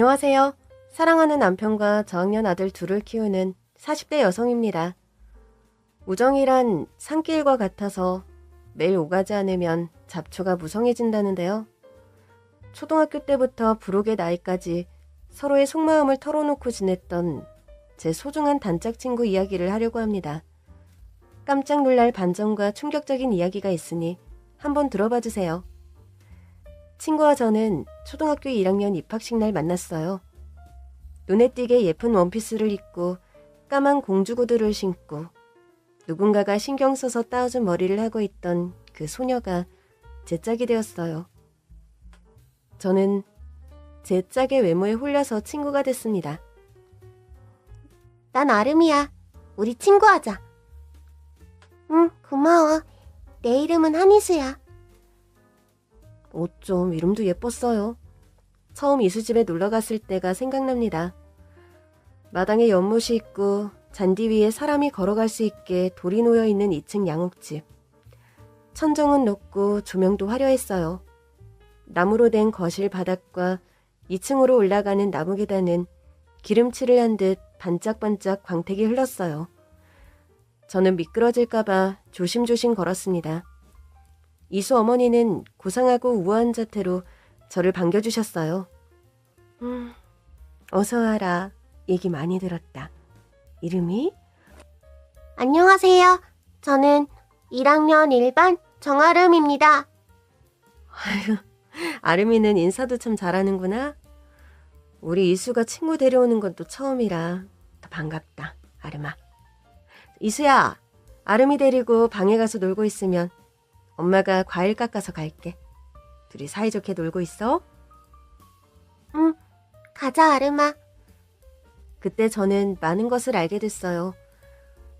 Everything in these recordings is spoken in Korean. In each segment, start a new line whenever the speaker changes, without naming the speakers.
안녕하세요. 사랑하는 남편과 저학년 아들 둘을 키우는 40대 여성입니다. 우정이란 산길과 같아서 매일 오가지 않으면 잡초가 무성해진다는데요. 초등학교 때부터 부록의 나이까지 서로의 속마음을 털어놓고 지냈던 제 소중한 단짝 친구 이야기를 하려고 합니다. 깜짝 놀랄 반전과 충격적인 이야기가 있으니 한번 들어봐 주세요. 친구와 저는 초등학교 1학년 입학식 날 만났어요. 눈에 띄게 예쁜 원피스를 입고 까만 공주구두를 신고 누군가가 신경 써서 따와준 머리를 하고 있던 그 소녀가 제 짝이 되었어요. 저는 제 짝의 외모에 홀려서 친구가 됐습니다.
난 아름이야. 우리 친구하자. 응, 고마워. 내 이름은 한이수야.
어쩜 이름도 예뻤어요. 처음 이수집에 놀러갔을 때가 생각납니다. 마당에 연못이 있고 잔디 위에 사람이 걸어갈 수 있게 돌이 놓여있는 2층 양옥집. 천정은 높고 조명도 화려했어요. 나무로 된 거실 바닥과 2층으로 올라가는 나무 계단은 기름칠을 한 듯 반짝반짝 광택이 흘렀어요. 저는 미끄러질까봐 조심조심 걸었습니다. 이수 어머니는 고상하고 우아한 자태로 저를 반겨주셨어요. 어서 와라. 얘기 많이 들었다. 이름이?
안녕하세요. 저는 1학년 1반 정아름입니다.
아유, 아름이는 인사도 참 잘하는구나. 우리 이수가 친구 데려오는 건 또 처음이라 더 반갑다, 아름아. 이수야, 아름이 데리고 방에 가서 놀고 있으면 엄마가 과일 깎아서 갈게. 둘이 사이좋게 놀고 있어?
응, 가자, 아름아.
그때 저는 많은 것을 알게 됐어요.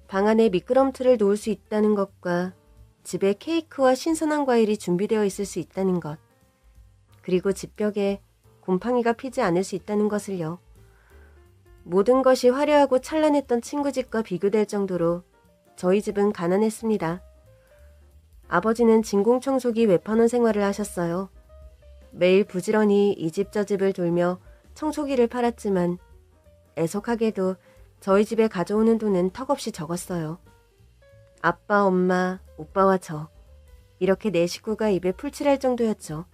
방 안에 미끄럼틀을 놓을 수 있다는 것과 집에 케이크와 신선한 과일이 준비되어 있을 수 있다는 것. 그리고 집벽에 곰팡이가 피지 않을 수 있다는 것을요. 모든 것이 화려하고 찬란했던 친구 집과 비교될 정도로 저희 집은 가난했습니다. 아버지는 진공청소기 외판원 생활을 하셨어요. 매일 부지런히 이 집 저 집을 돌며 청소기를 팔았지만 애석하게도 저희 집에 가져오는 돈은 턱없이 적었어요. 아빠, 엄마, 오빠와 저 이렇게 네 식구가 입에 풀칠할 정도였죠.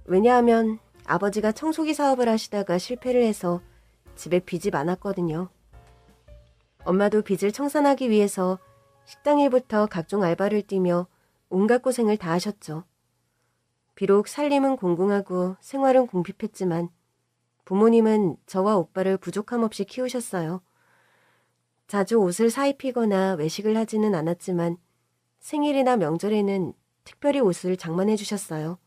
왜냐하면 아버지가 청소기 사업을 하시다가 실패를 해서 집에 빚이 많았거든요. 엄마도 빚을 청산하기 위해서 식당 일부터 각종 알바를 뛰며 온갖 고생을 다 하셨죠. 비록 살림은 공공하고 생활은 궁핍했지만 부모님은 저와 오빠를 부족함 없이 키우셨어요. 자주 옷을 사입히거나 외식을 하지는 않았지만 생일이나 명절에는 특별히 옷을 장만해 주셨어요.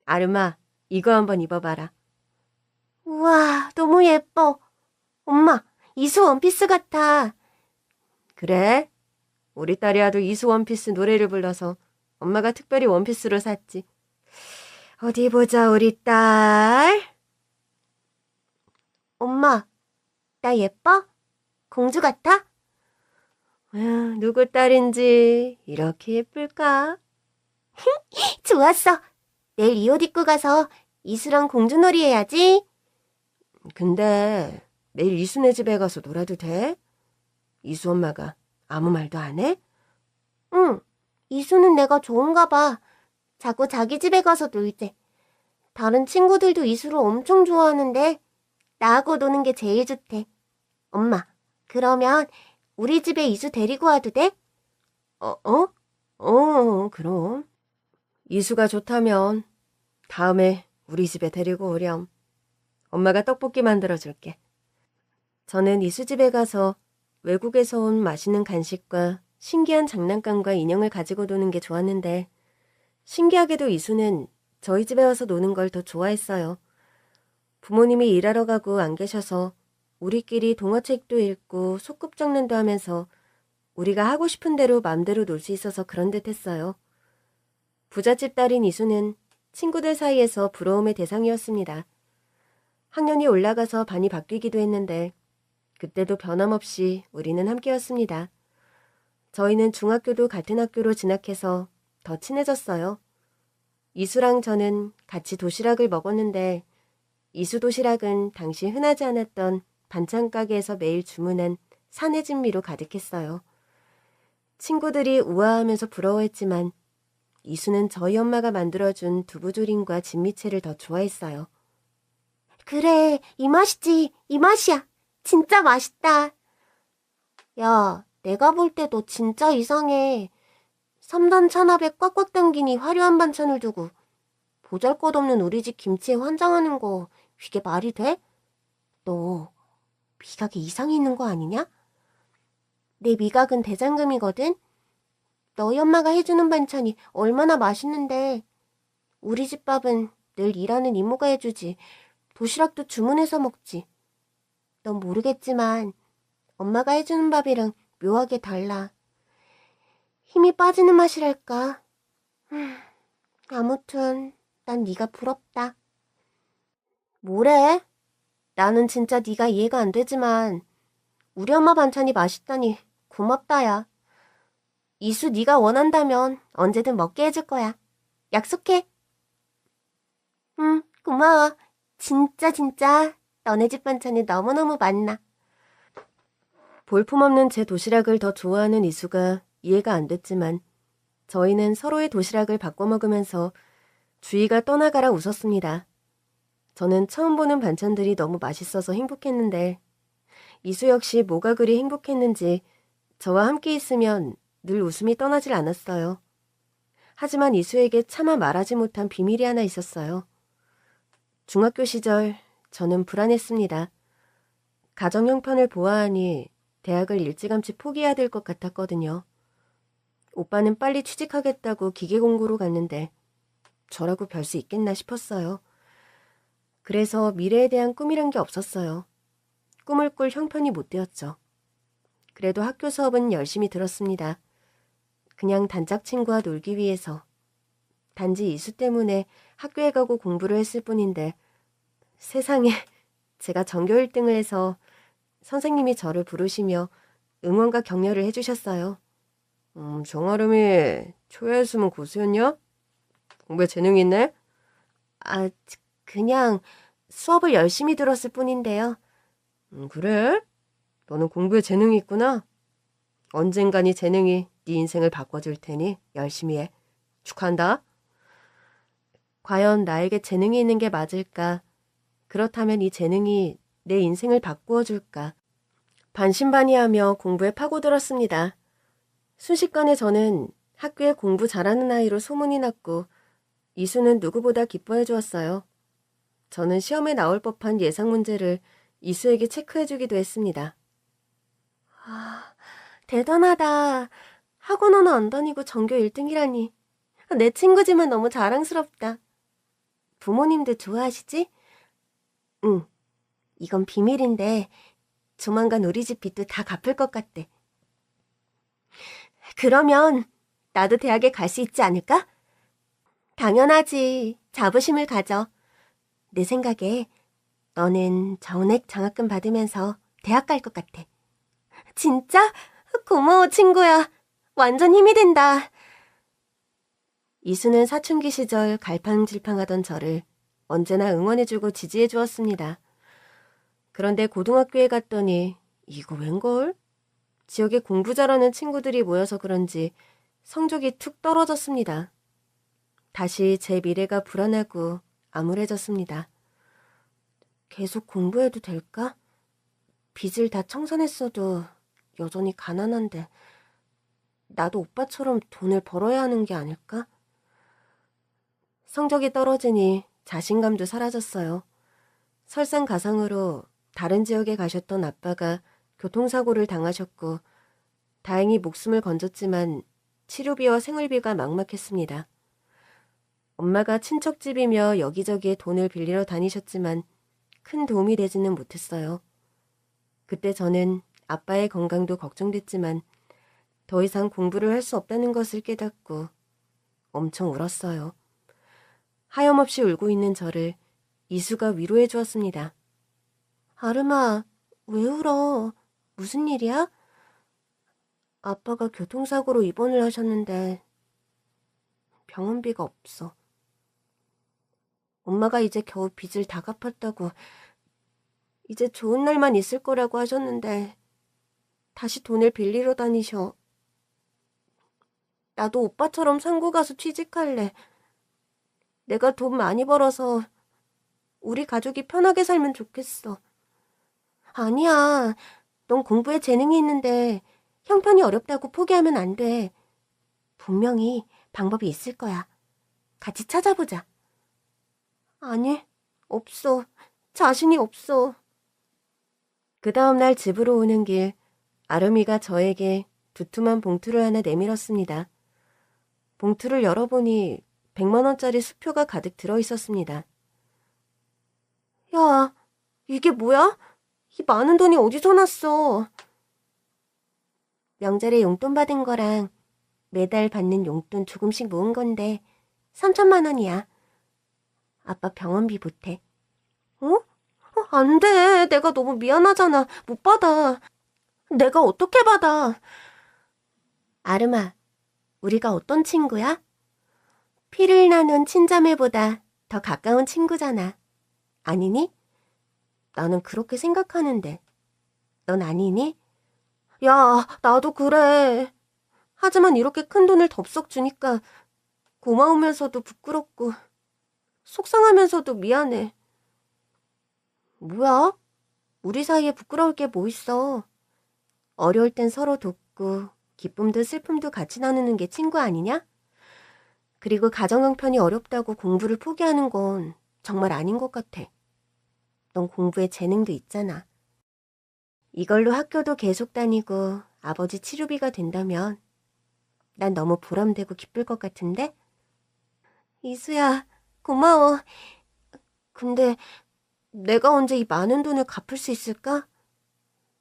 아름아, 이거 한번 입어봐라.
우와, 너무 예뻐. 엄마, 이수 원피스 같아.
그래? 우리 딸이 아도 이수 원피스 노래를 불러서 엄마가 특별히 원피스로 샀지. 어디 보자, 우리 딸.
엄마, 나 예뻐? 공주 같아?
누구 딸인지 이렇게 예쁠까?
좋았어. 내일 이 옷 입고 가서 이수랑 공주놀이 해야지.
근데 내일 이수네 집에 가서 놀아도 돼? 이수 엄마가 아무 말도 안 해?
응, 이수는 내가 좋은가 봐. 자꾸 자기 집에 가서 놀재. 다른 친구들도 이수를 엄청 좋아하는데 나하고 노는 게 제일 좋대. 엄마, 그러면 우리 집에 이수 데리고 와도 돼?
그럼. 이수가 좋다면 다음에 우리 집에 데리고 오렴. 엄마가 떡볶이 만들어줄게. 저는 이수 집에 가서 외국에서 온 맛있는 간식과 신기한 장난감과 인형을 가지고 노는 게 좋았는데 신기하게도 이수는 저희 집에 와서 노는 걸 더 좋아했어요. 부모님이 일하러 가고 안 계셔서 우리끼리 동화책도 읽고 소꿉장난도 하면서 우리가 하고 싶은 대로 맘대로 놀 수 있어서 그런 듯 했어요. 부잣집 딸인 이수는 친구들 사이에서 부러움의 대상이었습니다. 학년이 올라가서 반이 바뀌기도 했는데 그때도 변함없이 우리는 함께였습니다. 저희는 중학교도 같은 학교로 진학해서 더 친해졌어요. 이수랑 저는 같이 도시락을 먹었는데 이수 도시락은 당시 흔하지 않았던 반찬 가게에서 매일 주문한 사내 진미로 가득했어요. 친구들이 우아하면서 부러워했지만 이수는 저희 엄마가 만들어준 두부조림과 진미채를 더 좋아했어요.
그래, 이 맛이지. 이 맛이야. 진짜 맛있다. 야, 내가 볼 때 너 진짜 이상해. 3단 찬압에 꽉꽉 당긴 이 화려한 반찬을 두고 보잘것없는 우리 집 김치에 환장하는 거 이게 말이 돼? 너 미각에 이상이 있는 거 아니냐? 내 미각은 대장금이거든? 너희 엄마가 해주는 반찬이 얼마나 맛있는데 우리 집 밥은 늘 일하는 이모가 해주지. 도시락도 주문해서 먹지. 넌 모르겠지만 엄마가 해주는 밥이랑 묘하게 달라. 힘이 빠지는 맛이랄까. 아무튼 난 네가 부럽다. 뭐래? 나는 진짜 네가 이해가 안 되지만 우리 엄마 반찬이 맛있다니 고맙다 야. 이수 네가 원한다면 언제든 먹게 해줄 거야. 약속해. 고마워. 진짜 너네 집 반찬이 너무너무 맛나.
볼품없는 제 도시락을 더 좋아하는 이수가 이해가 안 됐지만 저희는 서로의 도시락을 바꿔 먹으면서 주희가 떠나가라 웃었습니다. 저는 처음 보는 반찬들이 너무 맛있어서 행복했는데 이수 역시 뭐가 그리 행복했는지 저와 함께 있으면 늘 웃음이 떠나질 않았어요. 하지만 이수에게 차마 말하지 못한 비밀이 하나 있었어요. 중학교 시절 저는 불안했습니다. 가정 형편을 보아하니 대학을 일찌감치 포기해야 될 것 같았거든요. 오빠는 빨리 취직하겠다고 기계 공부로 갔는데 저라고 별 수 있겠나 싶었어요. 그래서 미래에 대한 꿈이란 게 없었어요. 꿈을 꿀 형편이 못 되었죠. 그래도 학교 수업은 열심히 들었습니다. 그냥 단짝 친구와 놀기 위해서. 단지 이수 때문에 학교에 가고 공부를 했을 뿐인데 세상에 제가 전교 1등을 해서 선생님이 저를 부르시며 응원과 격려를 해주셨어요. 정아름이 초여했으면 고수였냐? 공부에 재능이 있네?
아, 그냥 수업을 열심히 들었을 뿐인데요.
그래? 너는 공부에 재능이 있구나. 언젠간 이 재능이 네 인생을 바꿔줄 테니 열심히 해. 축하한다. 과연 나에게 재능이 있는 게 맞을까? 그렇다면 이 재능이 내 인생을 바꾸어 줄까? 반신반의하며 공부에 파고들었습니다. 순식간에 저는 학교에 공부 잘하는 아이로 소문이 났고 이수는 누구보다 기뻐해 주었어요. 저는 시험에 나올 법한 예상 문제를 이수에게 체크해 주기도 했습니다.
아, 대단하다. 학원 하나 안 다니고 전교 1등이라니. 내 친구지만 너무 자랑스럽다. 부모님도 좋아하시지? 응, 이건 비밀인데 조만간 우리 집 빚도 다 갚을 것 같대. 그러면 나도 대학에 갈 수 있지 않을까? 당연하지. 자부심을 가져. 내 생각에 너는 정액 장학금 받으면서 대학 갈 것 같아. 진짜? 고마워, 친구야. 완전 힘이 된다.
이수는 사춘기 시절 갈팡질팡하던 저를 언제나 응원해주고 지지해 주었습니다. 그런데 고등학교에 갔더니 이거 웬걸? 지역에 공부 잘하는 친구들이 모여서 그런지 성적이 툭 떨어졌습니다. 다시 제 미래가 불안하고 암울해졌습니다.
계속 공부해도 될까? 빚을 다 청산했어도 여전히 가난한데 나도 오빠처럼 돈을 벌어야 하는 게 아닐까?
성적이 떨어지니 자신감도 사라졌어요. 설상가상으로 다른 지역에 가셨던 아빠가 교통사고를 당하셨고 다행히 목숨을 건졌지만 치료비와 생활비가 막막했습니다. 엄마가 친척집이며 여기저기에 돈을 빌리러 다니셨지만 큰 도움이 되지는 못했어요. 그때 저는 아빠의 건강도 걱정됐지만 더 이상 공부를 할 수 없다는 것을 깨닫고 엄청 울었어요. 하염없이 울고 있는 저를 이수가 위로해 주었습니다.
아름아, 왜 울어? 무슨 일이야? 아빠가 교통사고로 입원을 하셨는데 병원비가 없어.
엄마가 이제 겨우 빚을 다 갚았다고, 이제 좋은 날만 있을 거라고 하셨는데 다시 돈을 빌리러 다니셔. 나도 오빠처럼 상고 가서 취직할래. 내가 돈 많이 벌어서 우리 가족이 편하게 살면 좋겠어. 아니야. 넌 공부에 재능이 있는데 형편이 어렵다고 포기하면 안 돼. 분명히 방법이 있을 거야. 같이 찾아보자. 아니, 없어. 자신이 없어. 그 다음날 집으로 오는 길, 아름이가 저에게 두툼한 봉투를 하나 내밀었습니다. 봉투를 열어보니 100만 원짜리 수표가 가득 들어있었습니다. 야, 이게 뭐야? 이 많은 돈이 어디서 났어? 명절에 용돈 받은 거랑 매달 받는 용돈 조금씩 모은 건데 3천만 원이야. 아빠 병원비 보태. 어? 안 돼. 내가 너무 미안하잖아. 못 받아. 내가 어떻게 받아? 아름아, 우리가 어떤 친구야? 피를 나눈 친자매보다 더 가까운 친구잖아. 아니니? 나는 그렇게 생각하는데. 넌 아니니? 야, 나도 그래. 하지만 이렇게 큰 돈을 덥석 주니까 고마우면서도 부끄럽고 속상하면서도 미안해. 뭐야? 우리 사이에 부끄러울 게 뭐 있어? 어려울 땐 서로 돕고 기쁨도 슬픔도 같이 나누는 게 친구 아니냐? 그리고 가정 형편이 어렵다고 공부를 포기하는 건 정말 아닌 것 같아. 넌 공부에 재능도 있잖아. 이걸로 학교도 계속 다니고 아버지 치료비가 된다면 난 너무 보람되고 기쁠 것 같은데? 이수야, 고마워. 근데 내가 언제 이 많은 돈을 갚을 수 있을까?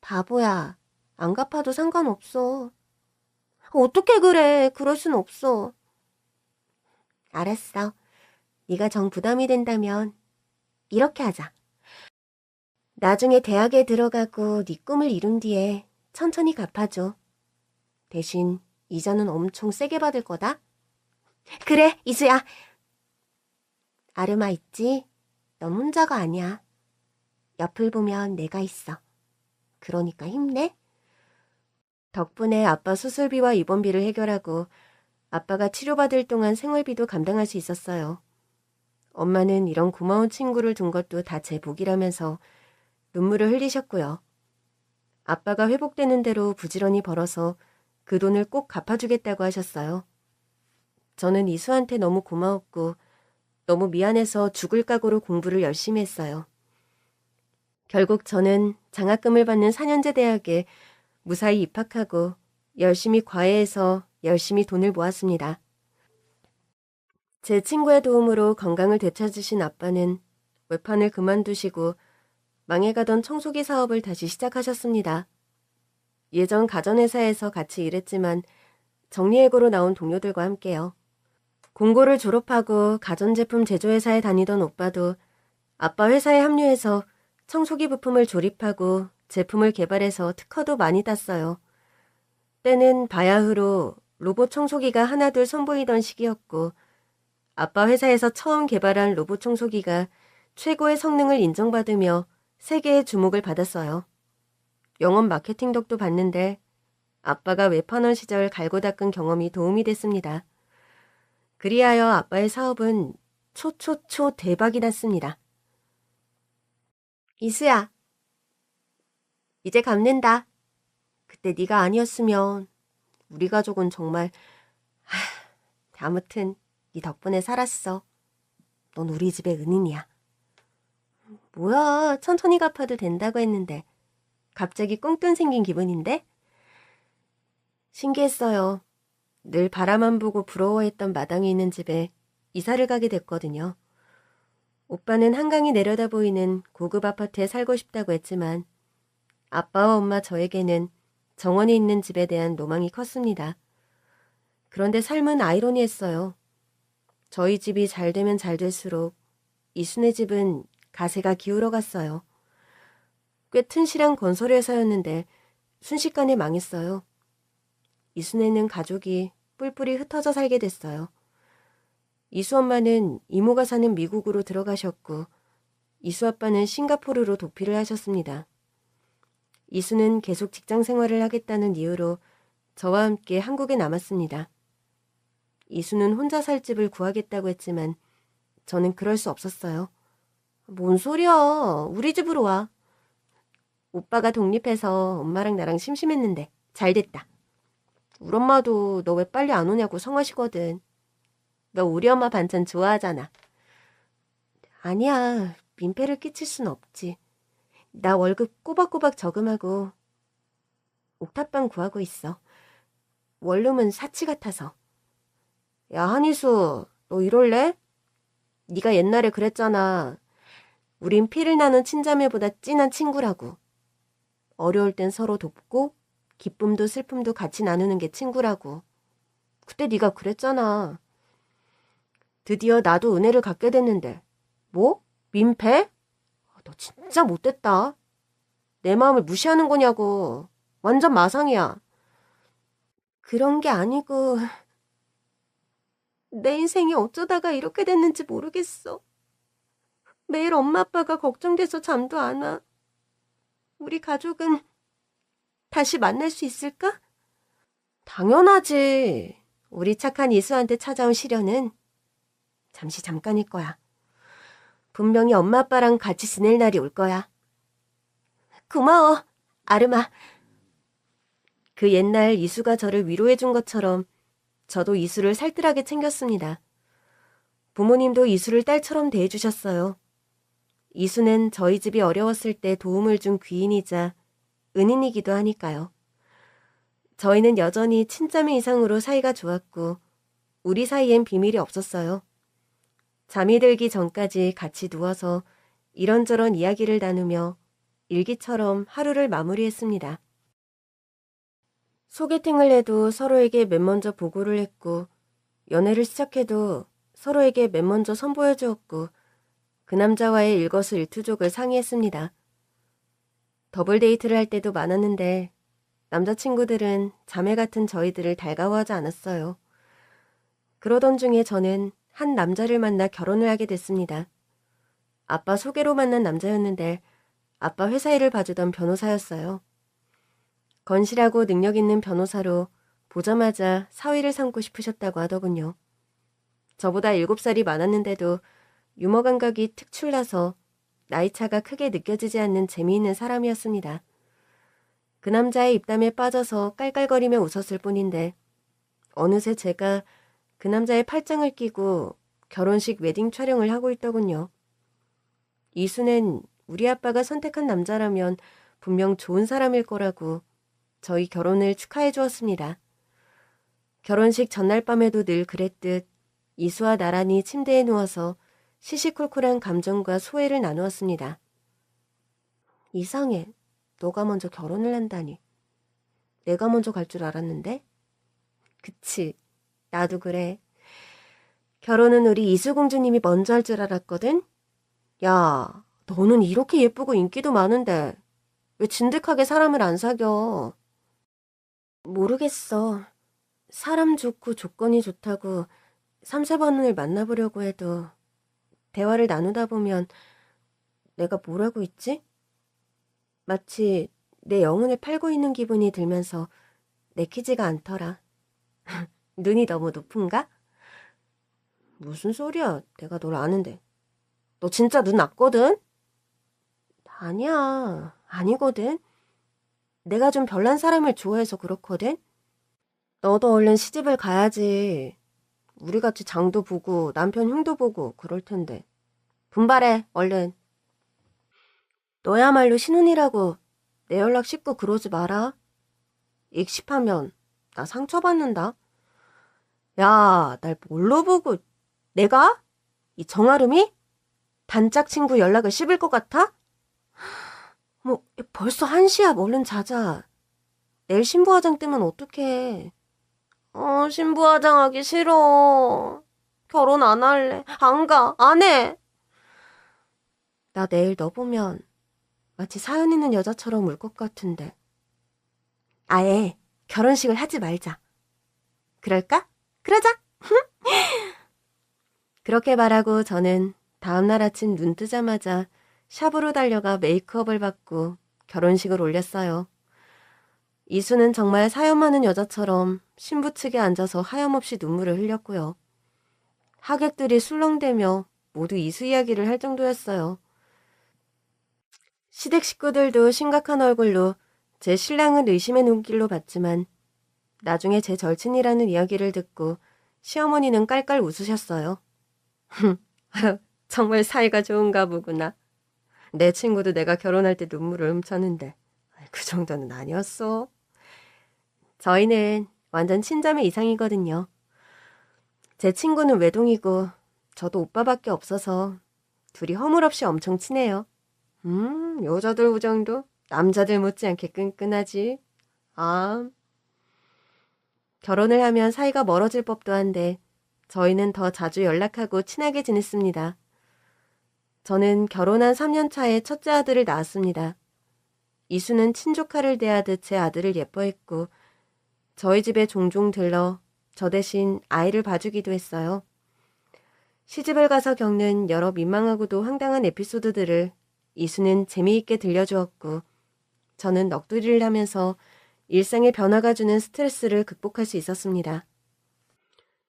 바보야, 안 갚아도 상관없어. 어떻게 그래? 그럴 순 없어. 알았어. 네가 정 부담이 된다면 이렇게 하자. 나중에 대학에 들어가고 네 꿈을 이룬 뒤에 천천히 갚아줘. 대신 이자는 엄청 세게 받을 거다. 그래, 이수야. 아름아 있지? 넌 혼자가 아니야. 옆을 보면 내가 있어. 그러니까 힘내. 덕분에 아빠 수술비와 입원비를 해결하고 아빠가 치료받을 동안 생활비도 감당할 수 있었어요. 엄마는 이런 고마운 친구를 둔 것도 다 제 복이라면서 눈물을 흘리셨고요. 아빠가 회복되는 대로 부지런히 벌어서 그 돈을 꼭 갚아주겠다고 하셨어요. 저는 이수한테 너무 고마웠고 너무 미안해서 죽을 각오로 공부를 열심히 했어요. 결국 저는 장학금을 받는 4년제 대학에 무사히 입학하고 열심히 과외해서 열심히 돈을 모았습니다. 제 친구의 도움으로 건강을 되찾으신 아빠는 외판을 그만두시고 망해가던 청소기 사업을 다시 시작하셨습니다. 예전 가전회사에서 같이 일했지만 정리해고로 나온 동료들과 함께요. 공고를 졸업하고 가전제품 제조회사에 다니던 오빠도 아빠 회사에 합류해서 청소기 부품을 조립하고 제품을 개발해서 특허도 많이 땄어요. 때는 바야흐로 로봇 청소기가 하나둘 선보이던 시기였고 아빠 회사에서 처음 개발한 로봇 청소기가 최고의 성능을 인정받으며 세계의 주목을 받았어요. 영업 마케팅 덕도 봤는데 아빠가 외판원 시절 갈고 닦은 경험이 도움이 됐습니다. 그리하여 아빠의 사업은 초초초 대박이 났습니다. 이수야, 이제 갚는다. 그때 네가 아니었으면 우리 가족은 정말... 아무튼 네 덕분에 살았어. 넌 우리 집의 은인이야. 뭐야, 천천히 갚아도 된다고 했는데 갑자기 꽁돈 생긴 기분인데? 신기했어요. 늘 바라만 보고 부러워했던 마당이 있는 집에 이사를 가게 됐거든요. 오빠는 한강이 내려다 보이는 고급 아파트에 살고 싶다고 했지만 아빠와 엄마 저에게는 정원이 있는 집에 대한 로망이 컸습니다. 그런데 삶은 아이러니했어요. 저희 집이 잘 되면 잘 될수록 이순의 집은 가세가 기울어 갔어요. 꽤 튼실한 건설회사였는데 순식간에 망했어요. 이순에는 가족이 뿔뿔이 흩어져 살게 됐어요. 이수 엄마는 이모가 사는 미국으로 들어가셨고 이수 아빠는 싱가포르로 도피를 하셨습니다. 이수는 계속 직장 생활을 하겠다는 이유로 저와 함께 한국에 남았습니다. 이수는 혼자 살 집을 구하겠다고 했지만 저는 그럴 수 없었어요. 뭔 소리야. 우리 집으로 와. 오빠가 독립해서 엄마랑 나랑 심심했는데 잘 됐다. 우리 엄마도 너 왜 빨리 안 오냐고 성화시거든. 너 우리 엄마 반찬 좋아하잖아. 아니야. 민폐를 끼칠 순 없지. 나 월급 꼬박꼬박 저금하고 옥탑방 구하고 있어. 원룸은 사치 같아서. 야, 한이수, 너 이럴래? 네가 옛날에 그랬잖아. 우린 피를 나눈 친자매보다 진한 친구라고. 어려울 땐 서로 돕고 기쁨도 슬픔도 같이 나누는 게 친구라고. 그때 네가 그랬잖아. 드디어 나도 은혜를 갖게 됐는데. 뭐? 민폐? 너 진짜 못됐다. 내 마음을 무시하는 거냐고. 완전 마상이야. 그런 게 아니고 내 인생이 어쩌다가 이렇게 됐는지 모르겠어. 매일 엄마 아빠가 걱정돼서 잠도 안 와. 우리 가족은 다시 만날 수 있을까? 당연하지. 우리 착한 이수한테 찾아온 시련은 잠깐일 거야. 분명히 엄마 아빠랑 같이 지낼 날이 올 거야. 고마워, 아름아. 그 옛날 이수가 저를 위로해준 것처럼 저도 이수를 살뜰하게 챙겼습니다. 부모님도 이수를 딸처럼 대해주셨어요. 이수는 저희 집이 어려웠을 때 도움을 준 귀인이자 은인이기도 하니까요. 저희는 여전히 친자매 이상으로 사이가 좋았고 우리 사이엔 비밀이 없었어요. 잠이 들기 전까지 같이 누워서 이런저런 이야기를 나누며 일기처럼 하루를 마무리했습니다. 소개팅을 해도 서로에게 맨 먼저 보고를 했고 연애를 시작해도 서로에게 맨 먼저 선보여 주었고 그 남자와의 일거수일투족을 상의했습니다. 더블 데이트를 할 때도 많았는데 남자친구들은 자매 같은 저희들을 달가워하지 않았어요. 그러던 중에 저는 한 남자를 만나 결혼을 하게 됐습니다. 아빠 소개로 만난 남자였는데 아빠 회사 일을 봐주던 변호사였어요. 건실하고 능력 있는 변호사로 보자마자 사위를 삼고 싶으셨다고 하더군요. 저보다 7살이 많았는데도 유머 감각이 특출나서 나이차가 크게 느껴지지 않는 재미있는 사람이었습니다. 그 남자의 입담에 빠져서 깔깔거리며 웃었을 뿐인데 어느새 제가 그 남자의 팔짱을 끼고 결혼식 웨딩 촬영을 하고 있더군요. 이수는 우리 아빠가 선택한 남자라면 분명 좋은 사람일 거라고 저희 결혼을 축하해 주었습니다. 결혼식 전날 밤에도 늘 그랬듯 이수와 나란히 침대에 누워서 시시콜콜한 감정과 소회를 나누었습니다. 이상해. 너가 먼저 결혼을 한다니. 내가 먼저 갈 줄 알았는데? 그치. 나도 그래. 결혼은 우리 이수공주님이 먼저 할 줄 알았거든? 야, 너는 이렇게 예쁘고 인기도 많은데 왜 진득하게 사람을 안 사겨? 모르겠어. 사람 좋고 조건이 좋다고 3-4번을 만나보려고 해도 대화를 나누다 보면 내가 뭘 하고 있지? 마치 내 영혼을 팔고 있는 기분이 들면서 내키지가 않더라. 눈이 너무 높은가? 무슨 소리야. 내가 널 아는데. 너 진짜 눈 낮거든? 아니야. 아니거든. 내가 좀 별난 사람을 좋아해서 그렇거든? 너도 얼른 시집을 가야지. 우리 같이 장도 보고 남편 흉도 보고 그럴 텐데. 분발해, 얼른. 너야말로 신혼이라고 내 연락 씹고 그러지 마라. 익십하면 나 상처받는다. 야, 날 뭘로 보고. 내가? 이 정아름이? 단짝 친구 연락을 씹을 것 같아? 뭐 벌써 1시야. 얼른 자자. 내일 신부화장 뜨면 어떡해. 신부화장 하기 싫어. 결혼 안 할래. 안 가. 안 해. 나 내일 너 보면 마치 사연 있는 여자처럼 울 것 같은데. 아예 결혼식을 하지 말자. 그럴까? 그러자. 그렇게 말하고 저는 다음날 아침 눈 뜨자마자 샵으로 달려가 메이크업을 받고 결혼식을 올렸어요. 이수는 정말 사연 많은 여자처럼 신부 측에 앉아서 하염없이 눈물을 흘렸고요. 하객들이 술렁대며 모두 이수 이야기를 할 정도였어요. 시댁 식구들도 심각한 얼굴로 제 신랑을 의심의 눈길로 봤지만 나중에 제 절친이라는 이야기를 듣고 시어머니는 깔깔 웃으셨어요. 정말 사이가 좋은가 보구나. 내 친구도 내가 결혼할 때 눈물을 훔쳤는데 그 정도는 아니었어. 저희는 완전 친자매 이상이거든요. 제 친구는 외동이고 저도 오빠밖에 없어서 둘이 허물없이 엄청 친해요. 여자들 우정도 남자들 못지않게 끈끈하지. 아, 결혼을 하면 사이가 멀어질 법도 한데 저희는 더 자주 연락하고 친하게 지냈습니다. 저는 결혼한 3년 차에 첫째 아들을 낳았습니다. 이수는 친조카를 대하듯 제 아들을 예뻐했고 저희 집에 종종 들러 저 대신 아이를 봐주기도 했어요. 시집을 가서 겪는 여러 민망하고도 황당한 에피소드들을 이수는 재미있게 들려주었고 저는 넋두리를 하면서 일상의 변화가 주는 스트레스를 극복할 수 있었습니다.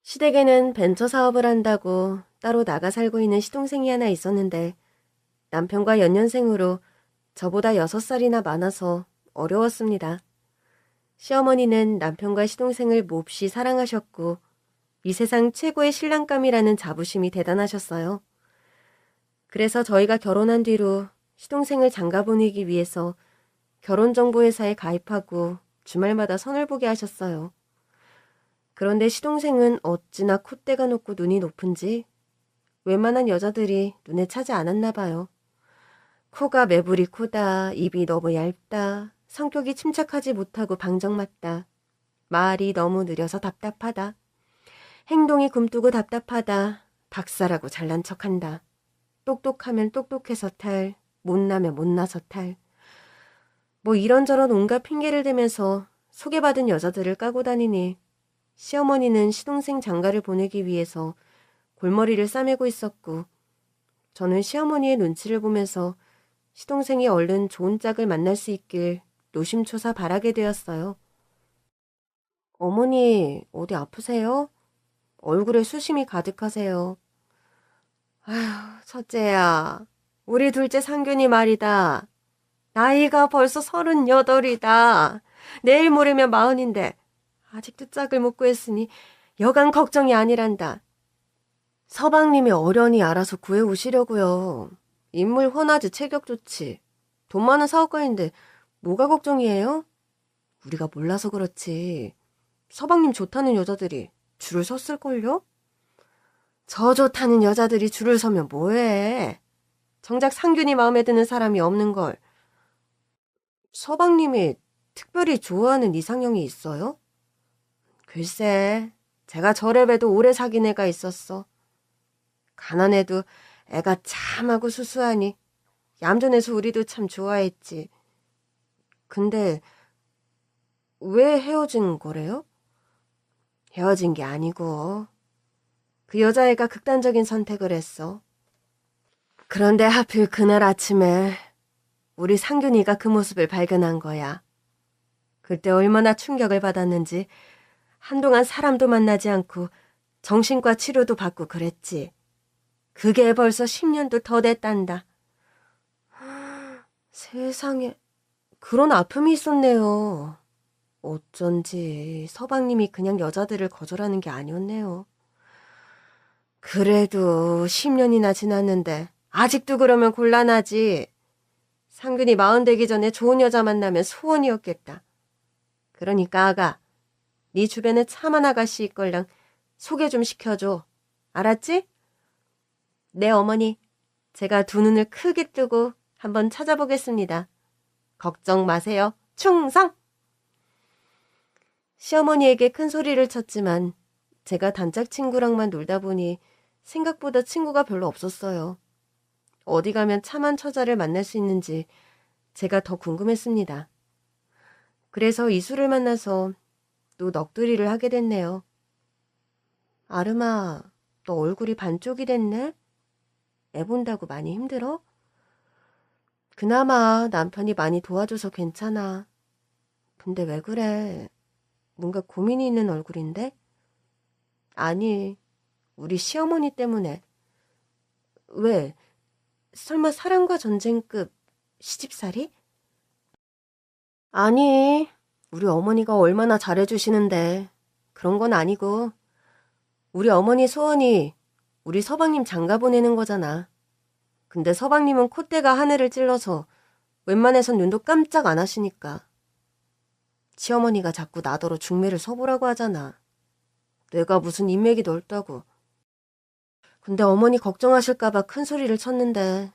시댁에는 벤처 사업을 한다고 따로 나가 살고 있는 시동생이 하나 있었는데 남편과 연년생으로 저보다 6살이나 많아서 어려웠습니다. 시어머니는 남편과 시동생을 몹시 사랑하셨고 이 세상 최고의 신랑감이라는 자부심이 대단하셨어요. 그래서 저희가 결혼한 뒤로 시동생을 장가 보내기 위해서 결혼정보회사에 가입하고 주말마다 선을 보게 하셨어요. 그런데 시동생은 어찌나 콧대가 높고 눈이 높은지 웬만한 여자들이 눈에 차지 않았나 봐요. 코가 매부리 코다, 입이 너무 얇다, 성격이 침착하지 못하고 방정맞다, 말이 너무 느려서 답답하다, 행동이 굼뜨고 답답하다, 박사라고 잘난 척한다, 똑똑하면 똑똑해서 탈, 못나면 못나서 탈, 뭐 이런저런 온갖 핑계를 대면서 소개받은 여자들을 까고 다니니 시어머니는 시동생 장가를 보내기 위해서 골머리를 싸매고 있었고 저는 시어머니의 눈치를 보면서 시동생이 얼른 좋은 짝을 만날 수 있길 노심초사 바라게 되었어요. 어머니, 어디 아프세요? 얼굴에 수심이 가득하세요. 아휴, 첫째야, 우리 둘째 상균이 말이다. 나이가 벌써 38이다. 내일 모레면 40인데 아직도 짝을 못 구했으니 여간 걱정이 아니란다. 서방님이 어련히 알아서 구해오시려고요. 인물 훤하지 체격 좋지. 돈 많은 사업가인데 뭐가 걱정이에요? 우리가 몰라서 그렇지. 서방님 좋다는 여자들이 줄을 섰을걸요? 저 좋다는 여자들이 줄을 서면 뭐해. 정작 상균이 마음에 드는 사람이 없는걸. 서방님이 특별히 좋아하는 이상형이 있어요? 글쎄, 제가 저래봬도 오래 사귄 애가 있었어. 가난해도 애가 참하고 수수하니 얌전해서 우리도 참 좋아했지. 근데 왜 헤어진 거래요? 헤어진 게 아니고 그 여자애가 극단적인 선택을 했어. 그런데 하필 그날 아침에 우리 상균이가 그 모습을 발견한 거야. 그때 얼마나 충격을 받았는지 한동안 사람도 만나지 않고 정신과 치료도 받고 그랬지. 그게 벌써 10년도 더 됐단다. 세상에, 그런 아픔이 있었네요. 어쩐지 서방님이 그냥 여자들을 거절하는 게 아니었네요. 그래도 10년이나 지났는데 아직도 그러면 곤란하지. 상근이 40 되기 전에 좋은 여자 만나면 소원이었겠다. 그러니까 아가, 네 주변에 참한 아가씨 있걸랑 소개 좀 시켜줘. 알았지? 네, 어머니. 제가 두 눈을 크게 뜨고 한번 찾아보겠습니다. 걱정 마세요. 충성! 시어머니에게 큰 소리를 쳤지만 제가 단짝 친구랑만 놀다 보니 생각보다 친구가 별로 없었어요. 어디 가면 참한 처자를 만날 수 있는지 제가 더 궁금했습니다. 그래서 이수를 만나서 또 넋두리를 하게 됐네요. 아름아, 너 얼굴이 반쪽이 됐네? 애 본다고 많이 힘들어? 그나마 남편이 많이 도와줘서 괜찮아. 근데 왜 그래? 뭔가 고민이 있는 얼굴인데? 아니, 우리 시어머니 때문에. 왜? 설마 사랑과 전쟁급 시집살이? 아니, 우리 어머니가 얼마나 잘해주시는데. 그런 건 아니고. 우리 어머니 소원이 우리 서방님 장가 보내는 거잖아. 근데 서방님은 콧대가 하늘을 찔러서 웬만해선 눈도 깜짝 안 하시니까. 시어머니가 자꾸 나더러 중매를 서보라고 하잖아. 내가 무슨 인맥이 넓다고. 근데 어머니 걱정하실까봐 큰 소리를 쳤는데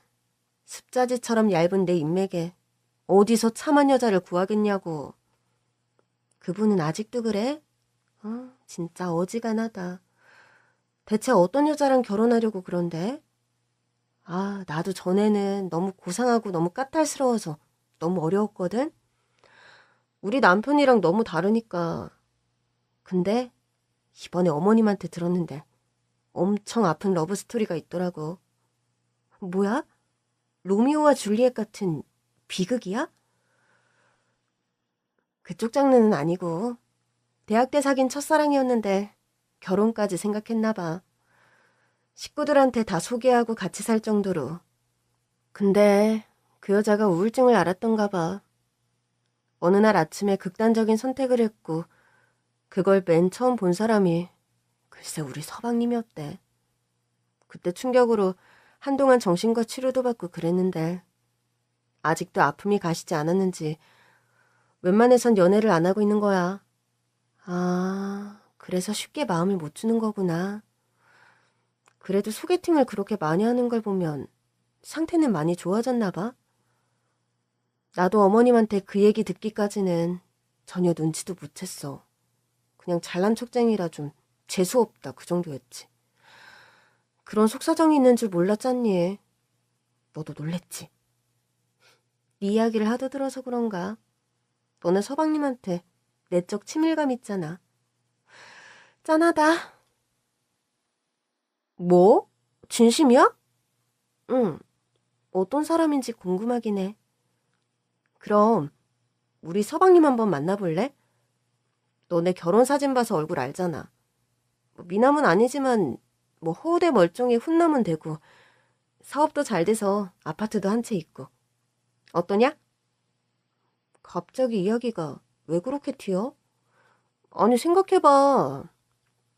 습자지처럼 얇은 내 인맥에 어디서 참한 여자를 구하겠냐고. 그분은 아직도 그래? 진짜 어지간하다. 대체 어떤 여자랑 결혼하려고 그런데? 아, 나도 전에는 너무 고상하고 너무 까탈스러워서 너무 어려웠거든? 우리 남편이랑 너무 다르니까. 근데 이번에 어머님한테 들었는데 엄청 아픈 러브 스토리가 있더라고. 뭐야? 로미오와 줄리엣 같은 비극이야? 그쪽 장르는 아니고 대학 때 사귄 첫사랑이었는데 결혼까지 생각했나 봐. 식구들한테 다 소개하고 같이 살 정도로. 근데 그 여자가 우울증을 앓았던가 봐. 어느 날 아침에 극단적인 선택을 했고 그걸 맨 처음 본 사람이 글쎄 우리 서방님이었대. 그때 충격으로 한동안 정신과 치료도 받고 그랬는데 아직도 아픔이 가시지 않았는지 웬만해선 연애를 안 하고 있는 거야. 아, 그래서 쉽게 마음을 못 주는 거구나. 그래도 소개팅을 그렇게 많이 하는 걸 보면 상태는 많이 좋아졌나 봐. 나도 어머님한테 그 얘기 듣기까지는 전혀 눈치도 못 챘어. 그냥 잘난 척쟁이라 좀 재수없다 그 정도였지. 그런 속사정이 있는 줄 몰랐잖니. 너도 놀랬지? 네 이야기를 하도 들어서 그런가. 너는 서방님한테 내적 친밀감 있잖아. 짠하다. 뭐? 진심이야? 응. 어떤 사람인지 궁금하긴 해. 그럼 우리 서방님 한번 만나볼래? 너네 결혼 사진 봐서 얼굴 알잖아. 미남은 아니지만 뭐 허우대 멀쩡히 훈남은 되고 사업도 잘 돼서 아파트도 한 채 있고. 어떠냐? 갑자기 이야기가 왜 그렇게 튀어? 아니 생각해봐.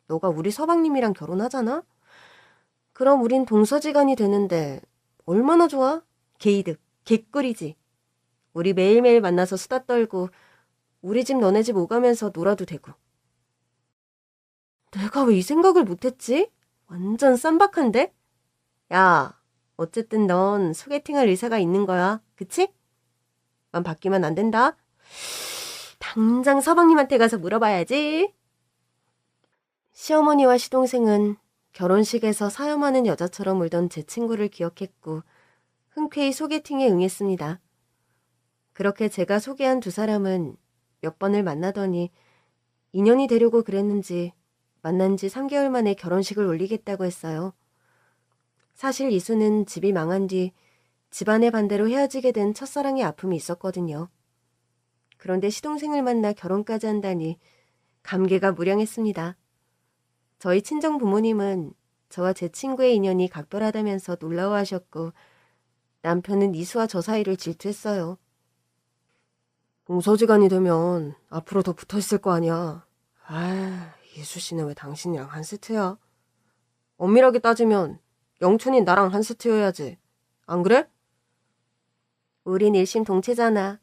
너가 우리 서방님이랑 결혼하잖아? 그럼 우린 동서지간이 되는데 얼마나 좋아? 개이득, 개꿀이지. 우리 매일매일 만나서 수다 떨고 우리 집 너네 집 오가면서 놀아도 되고. 내가 왜 이 생각을 못했지? 완전 쌈박한데? 야, 어쨌든 넌 소개팅할 의사가 있는 거야. 그치? 만 바뀌면 안 된다. 당장 서방님한테 가서 물어봐야지. 시어머니와 시동생은 결혼식에서 사염하는 여자처럼 울던 제 친구를 기억했고 흔쾌히 소개팅에 응했습니다. 그렇게 제가 소개한 두 사람은 몇 번을 만나더니 인연이 되려고 그랬는지 만난 지 3개월 만에 결혼식을 올리겠다고 했어요. 사실 이수는 집이 망한 뒤 집안의 반대로 헤어지게 된 첫사랑의 아픔이 있었거든요. 그런데 시동생을 만나 결혼까지 한다니 감개가 무량했습니다. 저희 친정 부모님은 저와 제 친구의 인연이 각별하다면서 놀라워하셨고 남편은 이수와 저 사이를 질투했어요. 동서지간이 되면 앞으로 더 붙어있을 거 아니야. 아, 이수 씨는 왜 당신이랑 한 세트야? 엄밀하게 따지면 영춘이 나랑 한 세트여야지. 안 그래? 우린 일심동체잖아.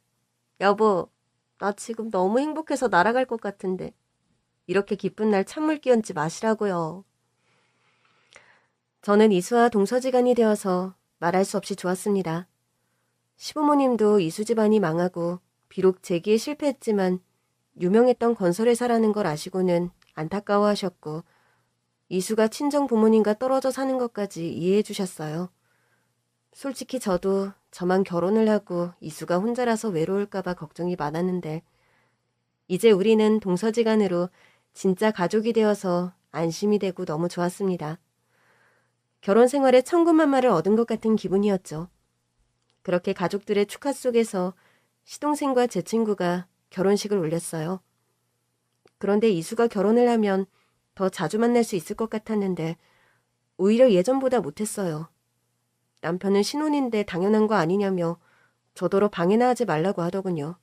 여보, 나 지금 너무 행복해서 날아갈 것 같은데. 이렇게 기쁜 날 찬물 끼얹지 마시라고요. 저는 이수와 동서지간이 되어서 말할 수 없이 좋았습니다. 시부모님도 이수 집안이 망하고 비록 재기에 실패했지만 유명했던 건설회사라는 걸 아시고는 안타까워하셨고 이수가 친정 부모님과 떨어져 사는 것까지 이해해 주셨어요. 솔직히 저도 저만 결혼을 하고 이수가 혼자라서 외로울까봐 걱정이 많았는데 이제 우리는 동서지간으로 진짜 가족이 되어서 안심이 되고 너무 좋았습니다. 결혼 생활에 천군만마를 얻은 것 같은 기분이었죠. 그렇게 가족들의 축하 속에서 시동생과 제 친구가 결혼식을 올렸어요. 그런데 이수가 결혼을 하면 더 자주 만날 수 있을 것 같았는데 오히려 예전보다 못했어요. 남편은 신혼인데 당연한 거 아니냐며 저더러 방해나 하지 말라고 하더군요.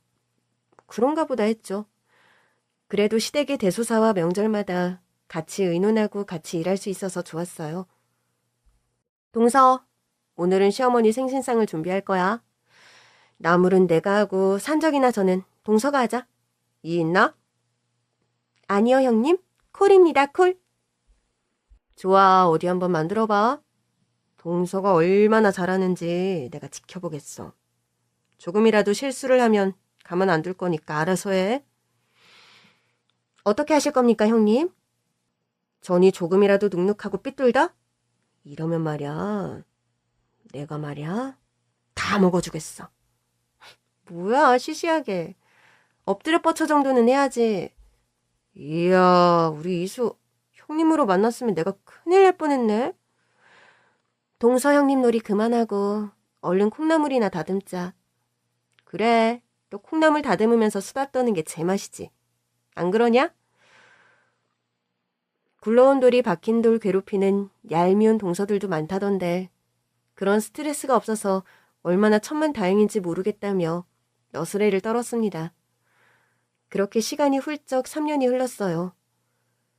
그런가 보다 했죠. 그래도 시댁의 대소사와 명절마다 같이 의논하고 같이 일할 수 있어서 좋았어요. 동서, 오늘은 시어머니 생신상을 준비할 거야. 나물은 내가 하고 산적이나 저는 동서가 하자. 이 있나? 아니요, 형님. 콜입니다, 콜. 좋아, 어디 한번 만들어봐. 동서가 얼마나 잘하는지 내가 지켜보겠어. 조금이라도 실수를 하면 가만 안 둘 거니까 알아서 해. 어떻게 하실 겁니까, 형님? 전이 조금이라도 눅눅하고 삐뚤다? 이러면 말이야, 내가 말이야, 다 먹어주겠어. 뭐야, 시시하게. 엎드려 뻗쳐 정도는 해야지. 이야, 우리 이수 형님으로 만났으면 내가 큰일 날 뻔했네. 동서 형님 놀이 그만하고 얼른 콩나물이나 다듬자. 그래, 또 콩나물 다듬으면서 수다 떠는 게 제맛이지. 안 그러냐? 굴러온 돌이 박힌 돌 괴롭히는 얄미운 동서들도 많다던데 그런 스트레스가 없어서 얼마나 천만다행인지 모르겠다며 너스레를 떨었습니다. 그렇게 시간이 훌쩍 3년이 흘렀어요.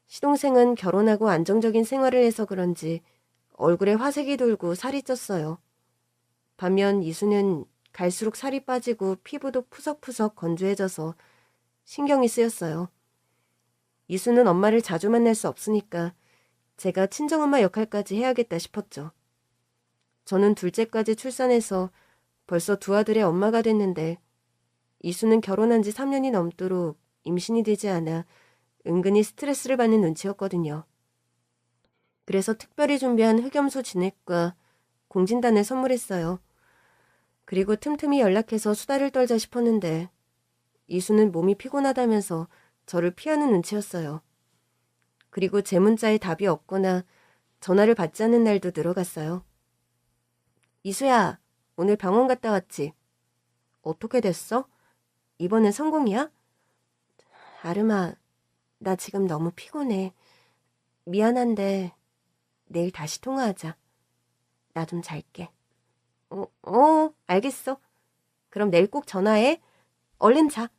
시동생은 결혼하고 안정적인 생활을 해서 그런지 얼굴에 화색이 돌고 살이 쪘어요. 반면 이수는 갈수록 살이 빠지고 피부도 푸석푸석 건조해져서 신경이 쓰였어요. 이수는 엄마를 자주 만날 수 없으니까 제가 친정엄마 역할까지 해야겠다 싶었죠. 저는 둘째까지 출산해서 벌써 두 아들의 엄마가 됐는데 이수는 결혼한 지 3년이 넘도록 임신이 되지 않아 은근히 스트레스를 받는 눈치였거든요. 그래서 특별히 준비한 흑염소 진액과 공진단을 선물했어요. 그리고 틈틈이 연락해서 수다를 떨자 싶었는데 이수는 몸이 피곤하다면서 저를 피하는 눈치였어요. 그리고 제 문자에 답이 없거나 전화를 받지 않는 날도 늘어갔어요. 이수야, 오늘 병원 갔다 왔지? 어떻게 됐어? 이번엔 성공이야? 아름아, 나 지금 너무 피곤해. 미안한데 내일 다시 통화하자. 나 좀 잘게. 알겠어. 그럼 내일 꼭 전화해. 얼른 자.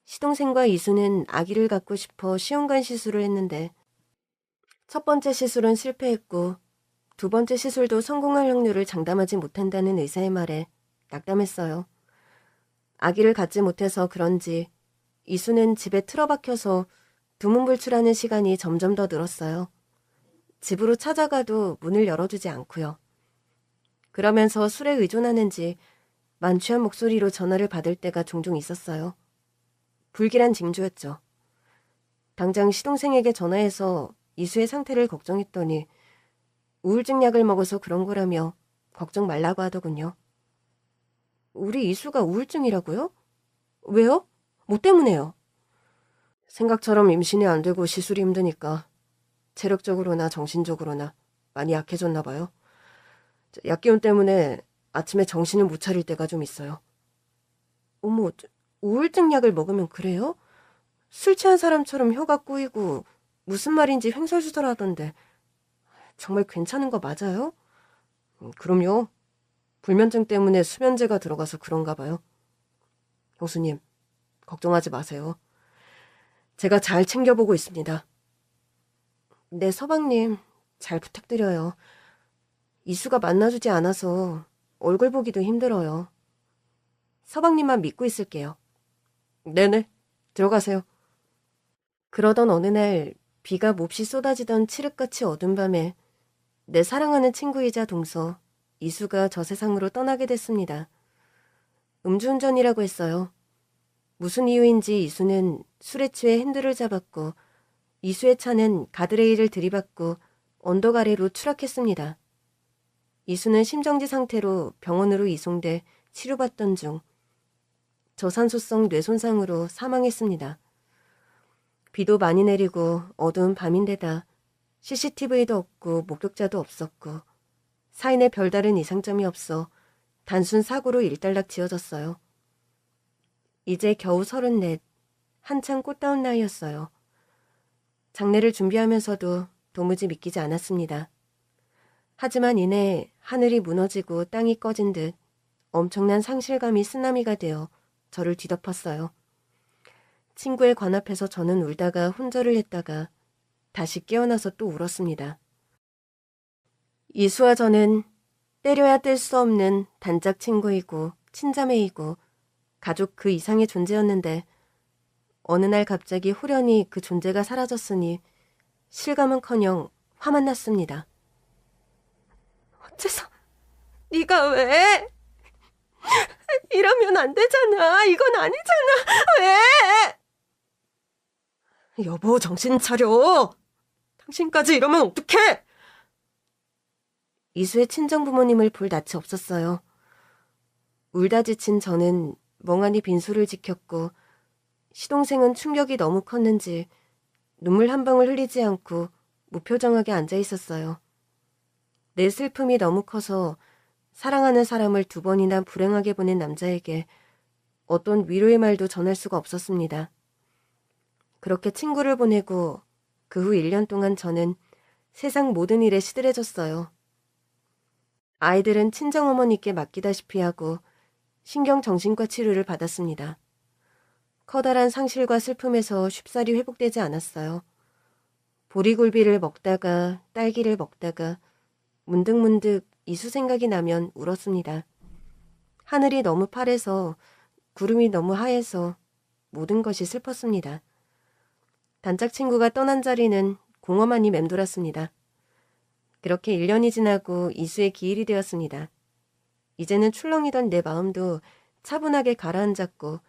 시동생과 이수는 아기를 갖고 싶어 시험관 시술을 했는데 첫 번째 시술은 실패했고 두 번째 시술도 성공할 확률을 장담하지 못한다는 의사의 말에 낙담했어요. 아기를 갖지 못해서 그런지 이수는 집에 틀어박혀서 두문불출하는 시간이 점점 더 늘었어요. 집으로 찾아가도 문을 열어주지 않고요. 그러면서 술에 의존하는지 만취한 목소리로 전화를 받을 때가 종종 있었어요. 불길한 징조였죠. 당장 시동생에게 전화해서 이수의 상태를 걱정했더니 우울증 약을 먹어서 그런 거라며 걱정 말라고 하더군요. 우리 이수가 우울증이라고요? 왜요? 뭐 때문에요? 생각처럼 임신이 안 되고 시술이 힘드니까 체력적으로나 정신적으로나 많이 약해졌나 봐요. 약기운 때문에 아침에 정신을 못 차릴 때가 좀 있어요. 어머, 우울증 약을 먹으면 그래요? 술 취한 사람처럼 혀가 꼬이고 무슨 말인지 횡설수설하던데 정말 괜찮은 거 맞아요? 그럼요. 불면증 때문에 수면제가 들어가서 그런가 봐요. 형수님, 걱정하지 마세요. 제가 잘 챙겨보고 있습니다. 네, 서방님, 잘 부탁드려요. 이수가 만나주지 않아서 얼굴 보기도 힘들어요. 서방님만 믿고 있을게요. 네네, 들어가세요. 그러던 어느 날 비가 몹시 쏟아지던 칠흑같이 어두운 밤에 내 사랑하는 친구이자 동서 이수가 저 세상으로 떠나게 됐습니다. 음주운전이라고 했어요. 무슨 이유인지 이수는 술에 취해 핸들을 잡았고 이수의 차는 가드레일을 들이받고 언덕 아래로 추락했습니다. 이수는 심정지 상태로 병원으로 이송돼 치료받던 중 저산소성 뇌손상으로 사망했습니다. 비도 많이 내리고 어두운 밤인데다 CCTV도 없고 목격자도 없었고 사인에 별다른 이상점이 없어 단순 사고로 일단락 지어졌어요. 이제 겨우 34, 한창 꽃다운 나이였어요. 장례를 준비하면서도 도무지 믿기지 않았습니다. 하지만 이내 하늘이 무너지고 땅이 꺼진 듯 엄청난 상실감이 쓰나미가 되어 저를 뒤덮었어요. 친구의 관 앞에서 저는 울다가 혼절을 했다가 다시 깨어나서 또 울었습니다. 이수와 저는 때려야 뗄 수 없는 단짝 친구이고 친자매이고 가족 그 이상의 존재였는데 어느 날 갑자기 호련히 그 존재가 사라졌으니 실감은커녕 화만 났습니다. 어째서 네가 왜? 이러면 안 되잖아. 이건 아니잖아. 왜? 여보, 정신 차려. 당신까지 이러면 어떡해? 이수의 친정부모님을 볼 낯이 없었어요. 울다 지친 저는 멍하니 빈소를 지켰고 시동생은 충격이 너무 컸는지 눈물 한 방울 흘리지 않고 무표정하게 앉아 있었어요. 내 슬픔이 너무 커서 사랑하는 사람을 2번이나 불행하게 보낸 남자에게 어떤 위로의 말도 전할 수가 없었습니다. 그렇게 친구를 보내고 그 후 1년 동안 저는 세상 모든 일에 시들해졌어요. 아이들은 친정어머니께 맡기다시피 하고 신경정신과 치료를 받았습니다. 커다란 상실과 슬픔에서 쉽사리 회복되지 않았어요. 보리굴비를 먹다가 딸기를 먹다가 문득문득 이수 생각이 나면 울었습니다. 하늘이 너무 파래서 구름이 너무 하얘서 모든 것이 슬펐습니다. 단짝 친구가 떠난 자리는 공허만이 맴돌았습니다. 그렇게 1년이 지나고 이수의 기일이 되었습니다. 이제는 출렁이던 내 마음도 차분하게 가라앉았고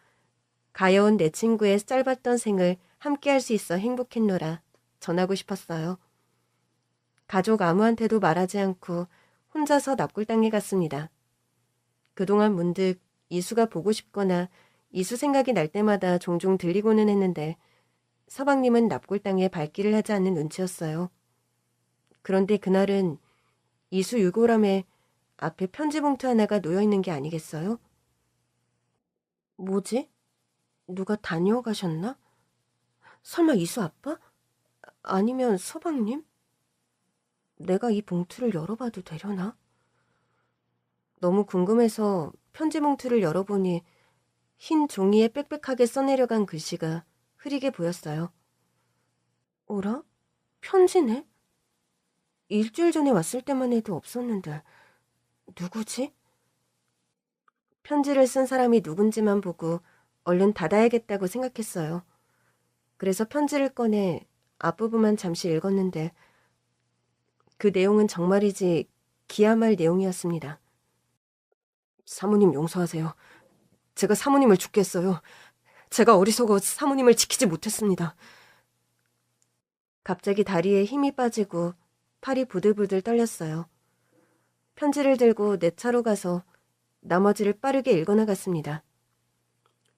가여운 내 친구의 짧았던 생을 함께할 수 있어 행복했노라 전하고 싶었어요. 가족 아무한테도 말하지 않고 혼자서 납골당에 갔습니다. 그동안 문득 이수가 보고 싶거나 이수 생각이 날 때마다 종종 들리고는 했는데 서방님은 납골당에 발길을 하지 않는 눈치였어요. 그런데 그날은 이수 유골함에 앞에 편지 봉투 하나가 놓여있는 게 아니겠어요? 뭐지? 누가 다녀 가셨나? 설마 이수 아빠? 아니면 서방님? 내가 이 봉투를 열어봐도 되려나? 너무 궁금해서 편지 봉투를 열어보니 흰 종이에 빽빽하게 써내려간 글씨가 흐리게 보였어요. 어라? 편지네? 일주일 전에 왔을 때만 해도 없었는데 누구지? 편지를 쓴 사람이 누군지만 보고 얼른 닫아야겠다고 생각했어요. 그래서 편지를 꺼내 앞부분만 잠시 읽었는데 그 내용은 정말이지 기야말 내용이었습니다. 사모님 용서하세요. 제가 사모님을 죽게 했어요. 제가 어리석어 사모님을 지키지 못했습니다. 갑자기 다리에 힘이 빠지고 팔이 부들부들 떨렸어요. 편지를 들고 내 차로 가서 나머지를 빠르게 읽어나갔습니다.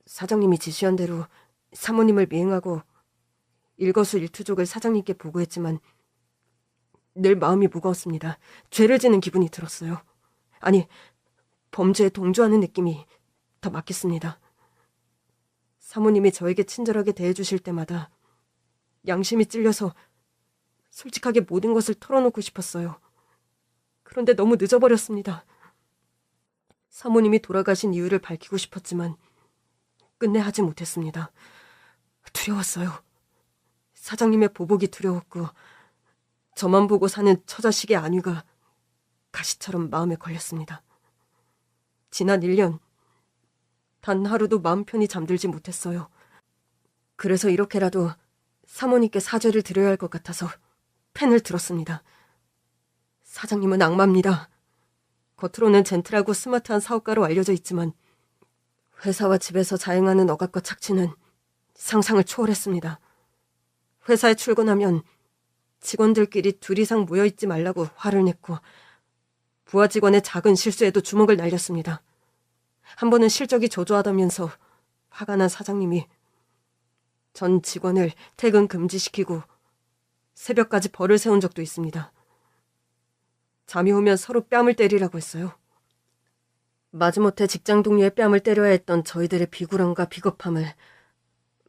사장님이 지시한 대로 사모님을 미행하고 일거수일투족을 사장님께 보고했지만 늘 마음이 무거웠습니다. 죄를 지는 기분이 들었어요. 아니, 범죄에 동조하는 느낌이 더 맞겠습니다. 사모님이 저에게 친절하게 대해주실 때마다 양심이 찔려서 솔직하게 모든 것을 털어놓고 싶었어요. 그런데 너무 늦어버렸습니다. 사모님이 돌아가신 이유를 밝히고 싶었지만 끝내 하지 못했습니다. 두려웠어요. 사장님의 보복이 두려웠고 저만 보고 사는 처자식의 안위가 가시처럼 마음에 걸렸습니다. 지난 1년 단 하루도 마음 편히 잠들지 못했어요. 그래서 이렇게라도 사모님께 사죄를 드려야 할 것 같아서 펜을 들었습니다. 사장님은 악마입니다. 겉으로는 젠틀하고 스마트한 사업가로 알려져 있지만 회사와 집에서 자행하는 억압과 착취는 상상을 초월했습니다. 회사에 출근하면 직원들끼리 둘 이상 모여있지 말라고 화를 냈고 부하 직원의 작은 실수에도 주먹을 날렸습니다. 한 번은 실적이 저조하다면서 화가 난 사장님이 전 직원을 퇴근 금지시키고 새벽까지 벌을 세운 적도 있습니다. 잠이 오면 서로 뺨을 때리라고 했어요. 마지못해 직장 동료의 뺨을 때려야 했던 저희들의 비굴함과 비겁함을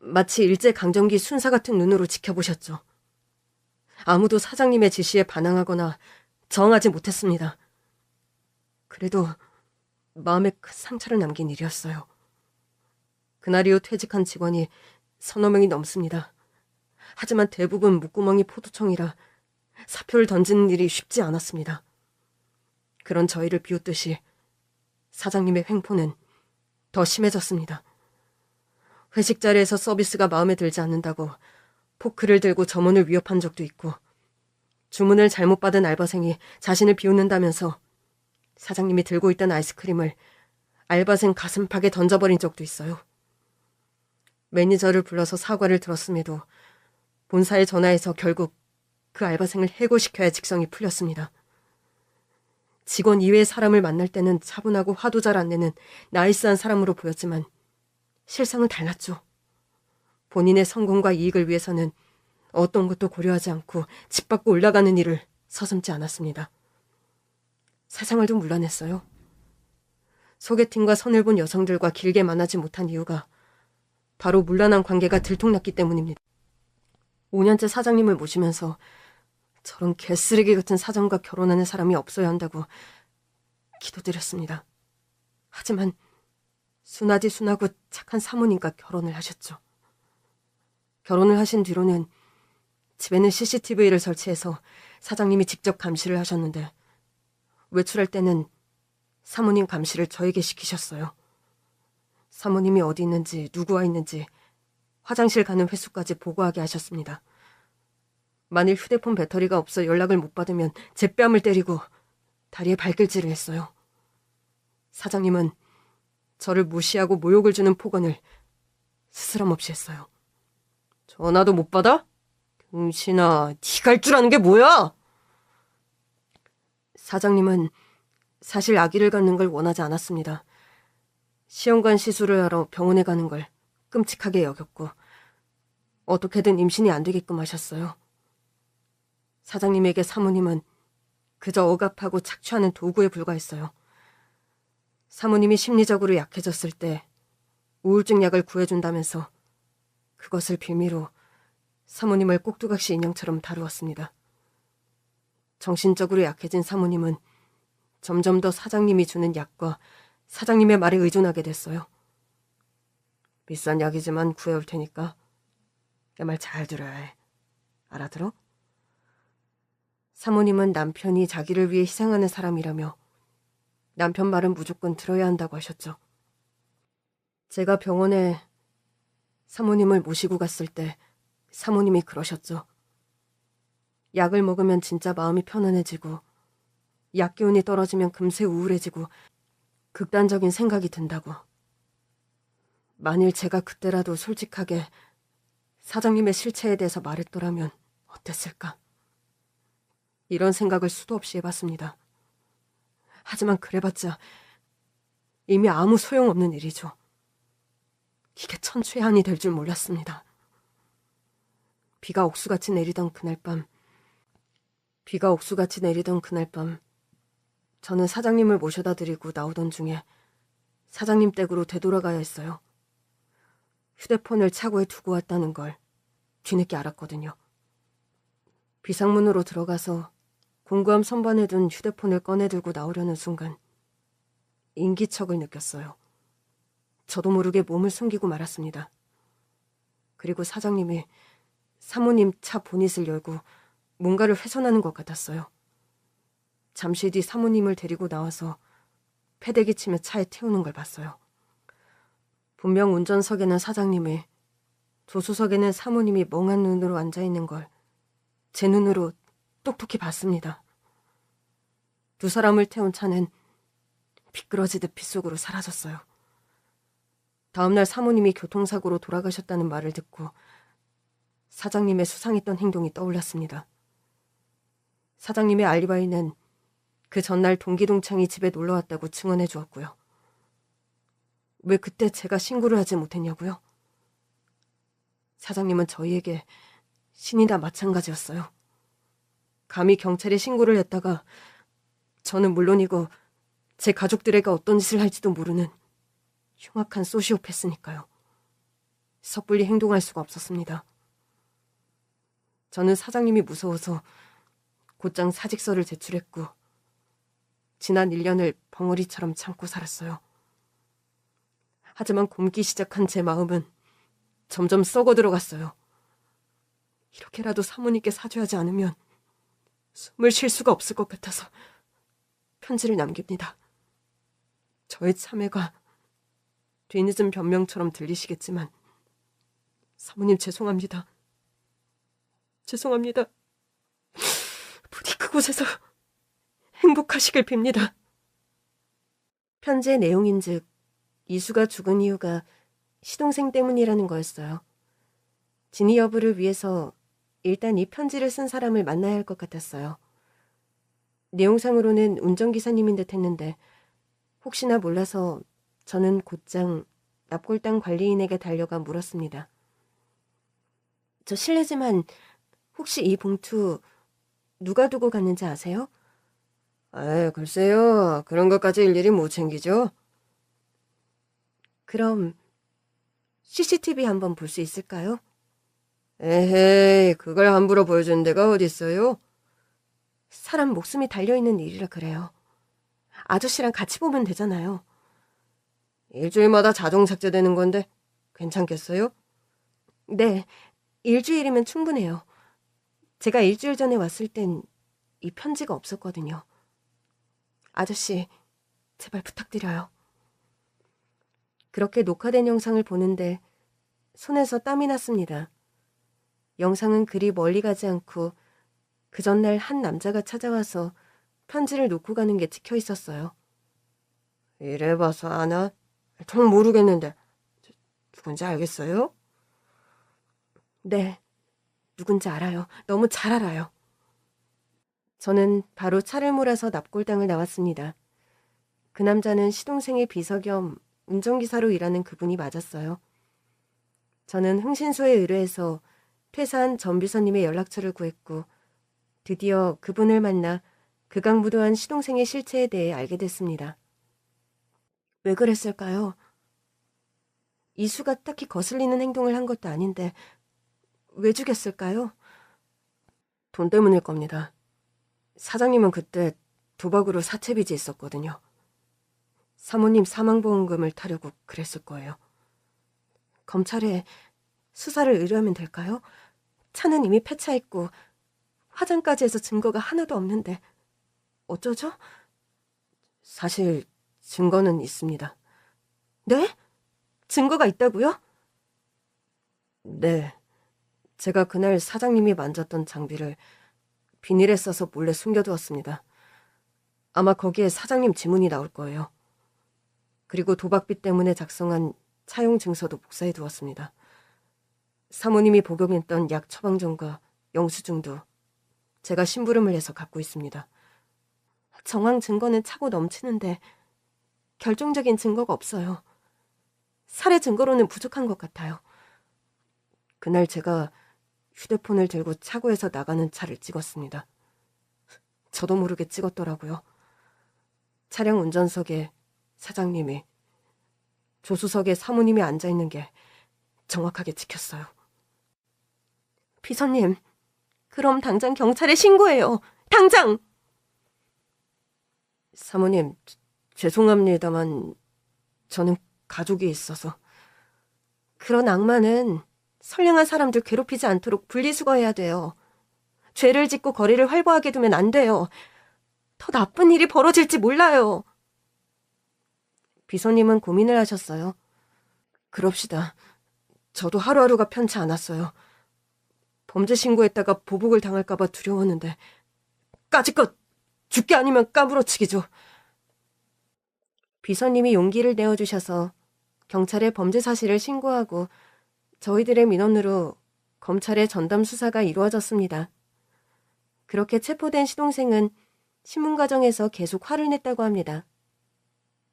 마치 일제강점기 순사 같은 눈으로 지켜보셨죠. 아무도 사장님의 지시에 반항하거나 저항하지 못했습니다. 그래도 마음에 큰 상처를 남긴 일이었어요. 그날 이후 퇴직한 직원이 서너 명이 넘습니다. 하지만 대부분 목구멍이 포도청이라 사표를 던지는 일이 쉽지 않았습니다. 그런 저희를 비웃듯이 사장님의 횡포는 더 심해졌습니다. 회식 자리에서 서비스가 마음에 들지 않는다고 포크를 들고 점원을 위협한 적도 있고, 주문을 잘못 받은 알바생이 자신을 비웃는다면서 사장님이 들고 있던 아이스크림을 알바생 가슴팍에 던져버린 적도 있어요. 매니저를 불러서 사과를 들었음에도 본사에 전화해서 결국 그 알바생을 해고시켜야 직성이 풀렸습니다. 직원 이외의 사람을 만날 때는 차분하고 화도 잘 안 내는 나이스한 사람으로 보였지만 실상은 달랐죠. 본인의 성공과 이익을 위해서는 어떤 것도 고려하지 않고 집 밖으로 올라가는 일을 서슴지 않았습니다. 사생활도 물러냈어요. 소개팅과 선을 본 여성들과 길게 만나지 못한 이유가 바로 문란한 관계가 들통났기 때문입니다. 5년째 사장님을 모시면서 저런 개쓰레기 같은 사장과 결혼하는 사람이 없어야 한다고 기도드렸습니다. 하지만 순하디 순하고 착한 사모님과 결혼을 하셨죠. 결혼을 하신 뒤로는 집에는 CCTV를 설치해서 사장님이 직접 감시를 하셨는데, 외출할 때는 사모님 감시를 저에게 시키셨어요. 사모님이 어디 있는지, 누구와 있는지, 화장실 가는 횟수까지 보고하게 하셨습니다. 만일 휴대폰 배터리가 없어 연락을 못 받으면 제 뺨을 때리고 다리에 발길질을 했어요. 사장님은 저를 무시하고 모욕을 주는 폭언을 스스럼 없이 했어요. 전화도 못 받아? 등신아, 네가 할 줄 아는 게 뭐야? 사장님은 사실 아기를 갖는 걸 원하지 않았습니다. 시험관 시술을 하러 병원에 가는 걸 끔찍하게 여겼고 어떻게든 임신이 안 되게끔 하셨어요. 사장님에게 사모님은 그저 억압하고 착취하는 도구에 불과했어요. 사모님이 심리적으로 약해졌을 때 우울증 약을 구해준다면서 그것을 빌미로 사모님을 꼭두각시 인형처럼 다루었습니다. 정신적으로 약해진 사모님은 점점 더 사장님이 주는 약과 사장님의 말에 의존하게 됐어요. 비싼 약이지만 구해올 테니까 내 말 잘 들어야 해. 알아들어? 사모님은 남편이 자기를 위해 희생하는 사람이라며 남편 말은 무조건 들어야 한다고 하셨죠. 제가 병원에 사모님을 모시고 갔을 때 사모님이 그러셨죠. 약을 먹으면 진짜 마음이 편안해지고 약 기운이 떨어지면 금세 우울해지고 극단적인 생각이 든다고. 만일 제가 그때라도 솔직하게 사장님의 실체에 대해서 말했더라면 어땠을까? 이런 생각을 수도 없이 해봤습니다. 하지만 그래봤자 이미 아무 소용없는 일이죠. 이게 천추의 한이 될 줄 몰랐습니다. 비가 옥수같이 내리던 그날 밤 저는 사장님을 모셔다 드리고 나오던 중에 사장님 댁으로 되돌아가야 했어요. 휴대폰을 차고에 두고 왔다는 걸 뒤늦게 알았거든요. 비상문으로 들어가서 공구함 선반에 둔 휴대폰을 꺼내 들고 나오려는 순간 인기척을 느꼈어요. 저도 모르게 몸을 숨기고 말았습니다. 그리고 사장님이 사모님 차 보닛을 열고 뭔가를 훼손하는 것 같았어요. 잠시 뒤 사모님을 데리고 나와서 패대기 치며 차에 태우는 걸 봤어요. 분명 운전석에는 사장님이, 조수석에는 사모님이 멍한 눈으로 앉아있는 걸 제 눈으로 똑똑히 봤습니다. 두 사람을 태운 차는 미끄러지듯 빗속으로 사라졌어요. 다음날 사모님이 교통사고로 돌아가셨다는 말을 듣고 사장님의 수상했던 행동이 떠올랐습니다. 사장님의 알리바이는 그 전날 동기동창이 집에 놀러왔다고 증언해 주었고요. 왜 그때 제가 신고를 하지 못했냐고요? 사장님은 저희에게 신이나 마찬가지였어요. 감히 경찰에 신고를 했다가 저는 물론이고 제 가족들에게 어떤 짓을 할지도 모르는 흉악한 소시오패스니까요. 섣불리 행동할 수가 없었습니다. 저는 사장님이 무서워서 곧장 사직서를 제출했고 지난 1년을 벙어리처럼 참고 살았어요. 하지만 곪기 시작한 제 마음은 점점 썩어 들어갔어요. 이렇게라도 사모님께 사죄하지 않으면 숨을 쉴 수가 없을 것 같아서 편지를 남깁니다. 저의 참회가 뒤늦은 변명처럼 들리시겠지만 사모님 죄송합니다. 죄송합니다. 부디 그곳에서 행복하시길 빕니다. 편지의 내용인즉 이수가 죽은 이유가 시동생 때문이라는 거였어요. 진희 여부를 위해서 일단 이 편지를 쓴 사람을 만나야 할 것 같았어요. 내용상으로는 운전기사님인 듯 했는데 혹시나 몰라서 저는 곧장 납골당 관리인에게 달려가 물었습니다. 저 실례지만 혹시 이 봉투 누가 두고 갔는지 아세요? 글쎄요. 그런 것까지 일일이 못 챙기죠. 그럼 CCTV 한번 볼 수 있을까요? 에헤이, 그걸 함부로 보여주는 데가 어딨어요? 사람 목숨이 달려있는 일이라 그래요. 아저씨랑 같이 보면 되잖아요. 일주일마다 자동 삭제되는 건데 괜찮겠어요? 네, 일주일이면 충분해요. 제가 일주일 전에 왔을 땐 이 편지가 없었거든요. 아저씨, 제발 부탁드려요. 그렇게 녹화된 영상을 보는데 손에서 땀이 났습니다. 영상은 그리 멀리 가지 않고 그 전날 한 남자가 찾아와서 편지를 놓고 가는 게 찍혀 있었어요. 이래봐서 아나? 정 모르겠는데 누군지 알겠어요? 네, 누군지 알아요. 너무 잘 알아요. 저는 바로 차를 몰아서 납골당을 나왔습니다. 그 남자는 시동생의 비서 겸 운전기사로 일하는 그분이 맞았어요. 저는 흥신소에 의뢰해서 퇴사한 전 비서님의 연락처를 구했고 드디어 그분을 만나 극악무도한 시동생의 실체에 대해 알게 됐습니다. 왜 그랬을까요? 이수가 딱히 거슬리는 행동을 한 것도 아닌데 왜 죽였을까요? 돈 때문일 겁니다. 사장님은 그때 도박으로 사채빚이 있었거든요. 사모님 사망보험금을 타려고 그랬을 거예요. 검찰에 수사를 의뢰하면 될까요? 차는 이미 폐차했고 화장까지 해서 증거가 하나도 없는데 어쩌죠? 사실 증거는 있습니다. 네? 증거가 있다고요? 네. 제가 그날 사장님이 만졌던 장비를 비닐에 싸서 몰래 숨겨두었습니다. 아마 거기에 사장님 지문이 나올 거예요. 그리고 도박비 때문에 작성한 차용 증서도 복사해두었습니다. 사모님이 복용했던 약 처방전과 영수증도 제가 심부름을 해서 갖고 있습니다. 정황 증거는 차고 넘치는데 결정적인 증거가 없어요. 살해 증거로는 부족한 것 같아요. 그날 제가 휴대폰을 들고 차고에서 나가는 차를 찍었습니다. 저도 모르게 찍었더라고요. 차량 운전석에 사장님이, 조수석에 사모님이 앉아있는 게 정확하게 찍혔어요. 비서님, 그럼 당장 경찰에 신고해요. 당장! 사모님, 죄송합니다만 저는 가족이 있어서. 그런 악마는 선량한 사람들 괴롭히지 않도록 분리수거해야 돼요. 죄를 짓고 거리를 활보하게 두면 안 돼요. 더 나쁜 일이 벌어질지 몰라요. 비서님은 고민을 하셨어요. 그럽시다. 저도 하루하루가 편치 않았어요. 범죄 신고했다가 보복을 당할까봐 두려웠는데 까짓것 죽게 아니면 까무러치기죠. 비서님이 용기를 내어주셔서 경찰에 범죄 사실을 신고하고 저희들의 민원으로 검찰의 전담 수사가 이루어졌습니다. 그렇게 체포된 시동생은 신문과정에서 계속 화를 냈다고 합니다.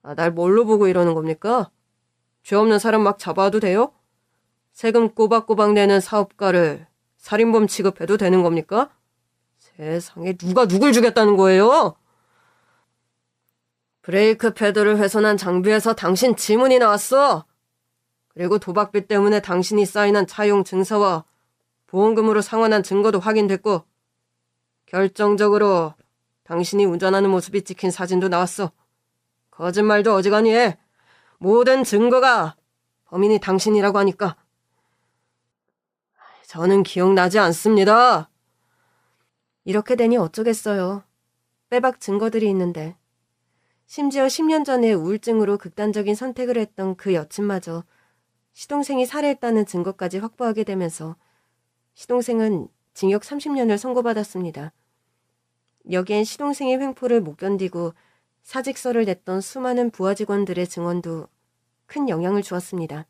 날 뭘로 보고 이러는 겁니까? 죄 없는 사람 막 잡아도 돼요? 세금 꼬박꼬박 내는 사업가를 살인범 취급해도 되는 겁니까? 세상에 누가 누굴 죽였다는 거예요? 브레이크 패드를 훼손한 장비에서 당신 지문이 나왔어. 그리고 도박비 때문에 당신이 사인한 차용 증서와 보험금으로 상환한 증거도 확인됐고 결정적으로 당신이 운전하는 모습이 찍힌 사진도 나왔어. 거짓말도 어지간히 해. 모든 증거가 범인이 당신이라고 하니까. 저는 기억나지 않습니다. 이렇게 되니 어쩌겠어요. 빼박 증거들이 있는데. 심지어 10년 전에 우울증으로 극단적인 선택을 했던 그 여친마저 시동생이 살해했다는 증거까지 확보하게 되면서 시동생은 징역 30년을 선고받았습니다. 여기엔 시동생의 횡포를 못 견디고 사직서를 냈던 수많은 부하 직원들의 증언도 큰 영향을 주었습니다.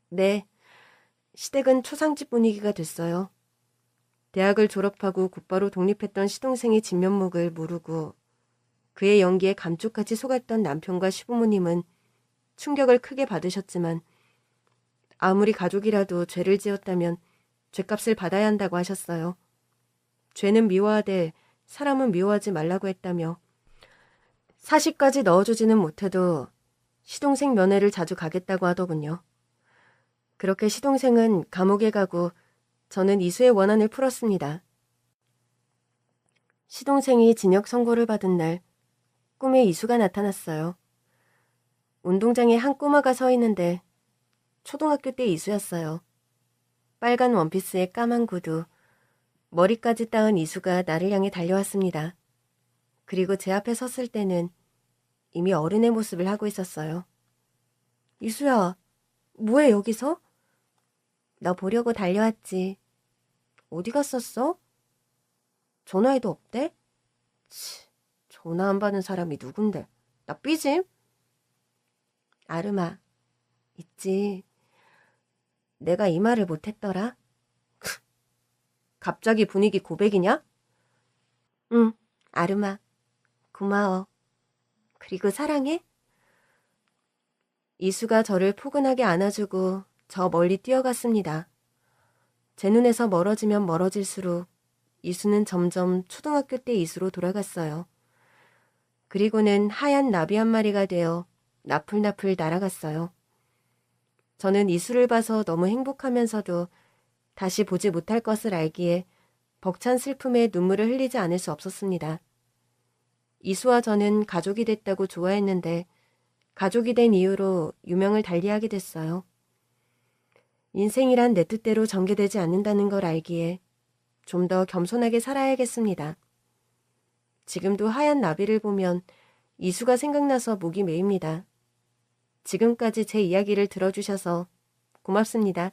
네, 시댁은 초상집 분위기가 됐어요. 대학을 졸업하고 곧바로 독립했던 시동생의 진면목을 모르고 그의 연기에 감쪽같이 속았던 남편과 시부모님은 충격을 크게 받으셨지만 아무리 가족이라도 죄를 지었다면 죄값을 받아야 한다고 하셨어요. 죄는 미워하되 사람은 미워하지 말라고 했다며 사시까지 넣어주지는 못해도 시동생 면회를 자주 가겠다고 하더군요. 그렇게 시동생은 감옥에 가고 저는 이수의 원한을 풀었습니다. 시동생이 징역 선고를 받은 날 꿈에 이수가 나타났어요. 운동장에 한 꼬마가 서 있는데 초등학교 때 이수였어요. 빨간 원피스에 까만 구두, 머리까지 따은 이수가 나를 향해 달려왔습니다. 그리고 제 앞에 섰을 때는 이미 어른의 모습을 하고 있었어요. 이수야, 뭐해 여기서? 나 보려고 달려왔지. 어디 갔었어? 전화해도 없대? 전화 안 받는 사람이 누군데? 나 삐짐? 아름아, 있지. 내가 이 말을 못했더라. 갑자기 분위기 고백이냐? 응, 아름아. 고마워. 그리고 사랑해? 이수가 저를 포근하게 안아주고 저 멀리 뛰어갔습니다. 제 눈에서 멀어지면 멀어질수록 이수는 점점 초등학교 때 이수로 돌아갔어요. 그리고는 하얀 나비 한 마리가 되어 나풀나풀 날아갔어요. 저는 이수를 봐서 너무 행복하면서도 다시 보지 못할 것을 알기에 벅찬 슬픔에 눈물을 흘리지 않을 수 없었습니다. 이수와 저는 가족이 됐다고 좋아했는데 가족이 된 이후로 유명을 달리하게 됐어요. 인생이란 내 뜻대로 전개되지 않는다는 걸 알기에 좀 더 겸손하게 살아야겠습니다. 지금도 하얀 나비를 보면 이수가 생각나서 목이 메입니다. 지금까지 제 이야기를 들어주셔서 고맙습니다.